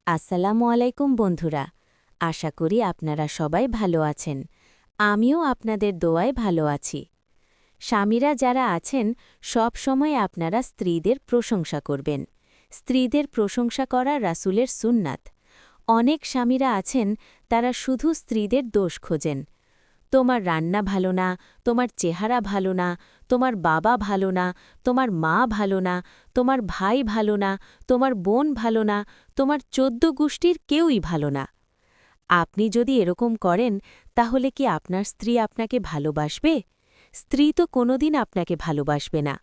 আসসালামু আলাইকুম বন্ধুরা। আশা করি আপনারা সবাই ভালো আছেন। আমিও আপনাদের দোয়ায় ভালো আছি। স্বামীরা যারা আছেন সব সময় আপনারা স্ত্রীদের প্রশংসা করবেন। স্ত্রীদের প্রশংসা করা রাসূলের সুন্নাত। অনেক স্বামীরা আছেন তারা শুধু স্ত্রীদের দোষ খোঁজেন। তোমার রান্না ভালো না, তোমার চেহারা ভালো না, তোমার বাবা ভালো না, তোমার মা ভালো না, তোমার ভাই ভালো না, তোমার বোন ভালো না, তোমার ১৪ গোষ্ঠীর কেউই ভালো না। আপনি যদি এরকম করেন তাহলে কি আপনার স্ত্রী আপনাকে ভালোবাসবে? স্ত্রী তো কোনোদিন আপনাকে ভালোবাসবে না।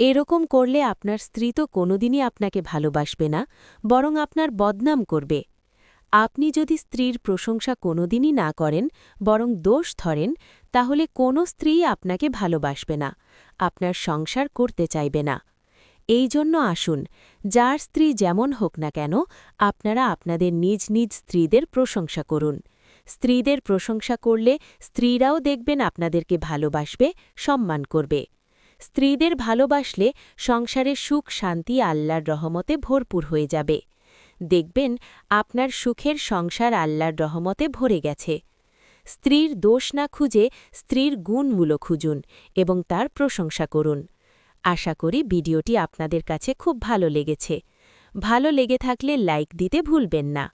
এরকম করলে আপনার স্ত্রী তো কোনোদিনই আপনাকে ভালোবাসবে না, বরং আপনার বদনাম করবে। আপনি যদি স্ত্রীর প্রশংসা কোনোদিনই না করেন, বরং দোষ ধরেন, তাহলে কোনো স্ত্রীই আপনাকে ভালোবাসবে না, আপনার সংসার করতে চাইবে না। এই জন্য আসুন, যার স্ত্রী যেমন হোক না কেন, আপনারা আপনাদের নিজ নিজ স্ত্রীদের প্রশংসা করুন। স্ত্রীদের প্রশংসা করলে স্ত্রীরাও দেখবেন আপনাদেরকে ভালোবাসবে, সম্মান করবে। স্ত্রীদের ভালোবাসলে সংসারে সুখ শান্তি আল্লাহর রহমতে ভরপুর হয়ে যাবে। দেখবেন আপনার সুখের সংসার আল্লাহর রহমতে ভরে গেছে। স্ত্রীর দোষ না খুঁজে স্ত্রীর গুণমূল্য খুঁজুন এবং তার প্রশংসা করুন। আশা করি ভিডিওটি আপনাদের কাছে খুব ভালো লেগেছে। ভালো লেগে থাকলে লাইক দিতে ভুলবেন না।